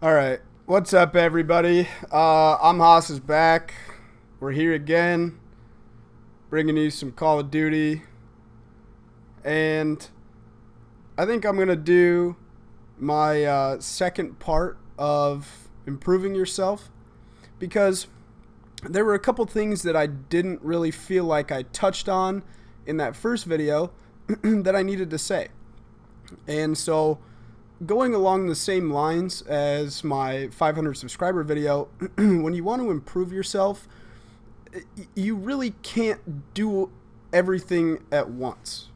All right, what's up, everybody? I'm Haas is back. We're here again, bringing you some Call of Duty, and I think I'm gonna do my second part of improving yourself because there were a couple things that I didn't really feel like I touched on in that first video that I needed to say, and so going along the same lines as my 500 subscriber video, when you want to improve yourself, you really can't do everything at once.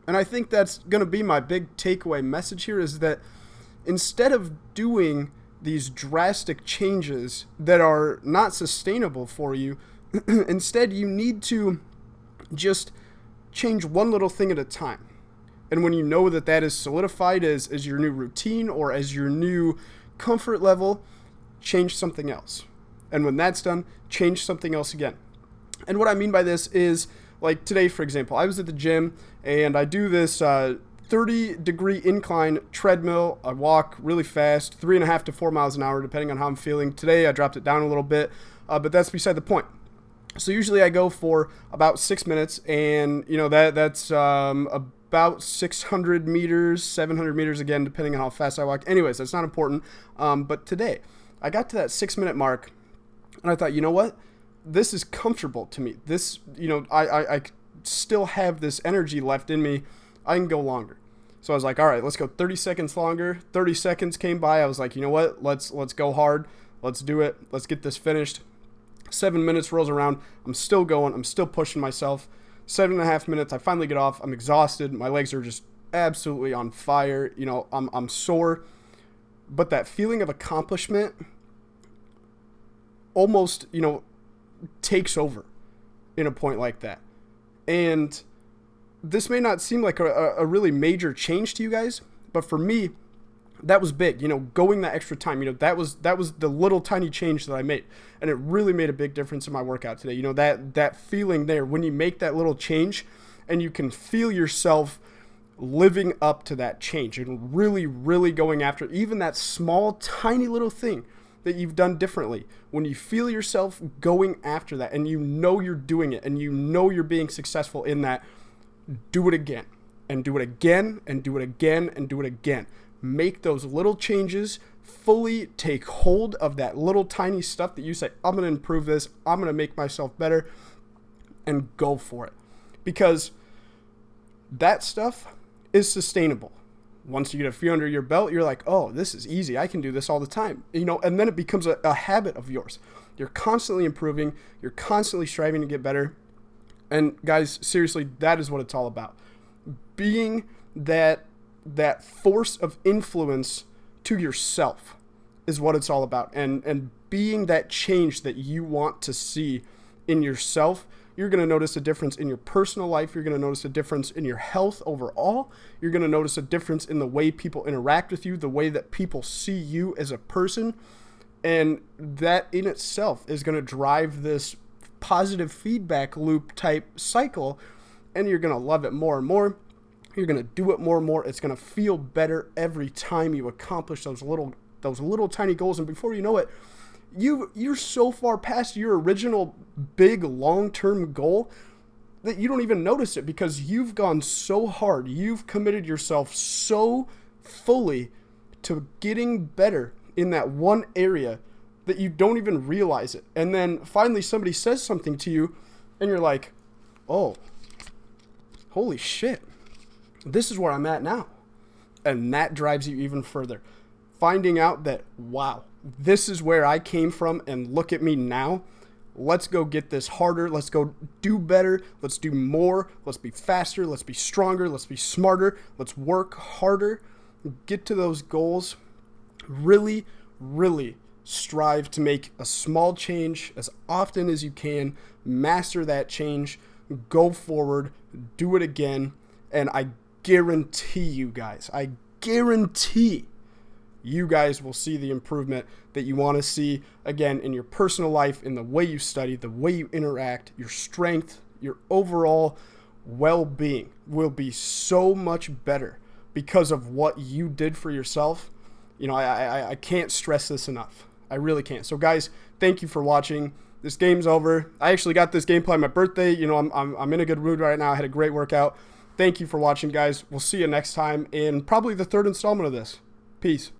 And I think that's going to be my big takeaway message here is that instead of doing these drastic changes that are not sustainable for you, instead you need to just change one little thing at a time. And when you know that that is solidified as your new routine or as your new comfort level, change something else. And when that's done, change something else again. And what I mean by this is, like today, for example, I was at the gym and I do this 30-degree incline treadmill. I walk really fast, 3.5 to 4 miles an hour, depending on how I'm feeling. Today, I dropped it down a little bit, but that's beside the point. So usually I go for about 6 minutes, and that's about 600 meters, 700 meters again, depending on how fast I walk. Anyways, that's not important. But today, I got to that 6-minute mark, and I thought, you know what? This is comfortable to me. This, I still have this energy left in me. I can go longer. So I was like, all right, let's go 30 seconds longer. 30 seconds came by. I was like, you know what? Let's go hard. Let's do it. Let's get this finished. 7 minutes rolls around. I'm still going. I'm still pushing myself. 7.5 minutes. I finally get off. I'm exhausted. My legs are just absolutely on fire. I'm sore. But that feeling of accomplishment almost, takes over in a point like that. And this may not seem like a really major change to you guys, but for me, that was big. Going that extra time, that was the little tiny change that I made, and it really made a big difference in my workout today. That feeling there when you make that little change and you can feel yourself living up to that change and really, really going after even that small, tiny little thing that you've done differently. When you feel yourself going after that and you're doing it and you're being successful in that, do it again and do it again and do it again and do it again. Make those little changes, fully take hold of that little tiny stuff that you say, I'm going to improve this, I'm going to make myself better, and go for it. Because that stuff is sustainable. Once you get a few under your belt, you're like, oh, this is easy. I can do this all the time. And then it becomes a habit of yours. You're constantly improving. You're constantly striving to get better. And guys, seriously, that is what it's all about. Being that force of influence to yourself is what it's all about. And being that change that you want to see in yourself. You're going to notice a difference in your personal life. You're going to notice a difference in your health overall. You're going to notice a difference in the way people interact with you, the way that people see you as a person. And that in itself is going to drive this positive feedback loop type cycle. And you're going to love it more and more. You're going to do it more and more. It's going to feel better every time you accomplish those little tiny goals. And before you know it, you're so far past your original big long-term goal that you don't even notice it because you've gone so hard. You've committed yourself so fully to getting better in that one area that you don't even realize it. And then finally somebody says something to you and you're like, oh, holy shit, this is where I'm at now. And that drives you even further. Finding out that, wow, this is where I came from and look at me now. Let's go get this harder. Let's go do better. Let's do more. Let's be faster. Let's be stronger. Let's be smarter. Let's work harder. Get to those goals. Really, really strive to make a small change as often as you can. Master that change. Go forward. Do it again. And I guarantee you guys, you guys will see the improvement that you want to see, again, in your personal life, in the way you study, the way you interact, your strength, your overall well-being will be so much better because of what you did for yourself You know, I can't stress this enough. I really can't. So guys, thank you for watching. This game's over. I actually got this gameplay on my birthday. You know, I'm in a good mood right now. I had a great workout. Thank you for watching, guys. We'll see you next time in probably the third installment of this. Peace.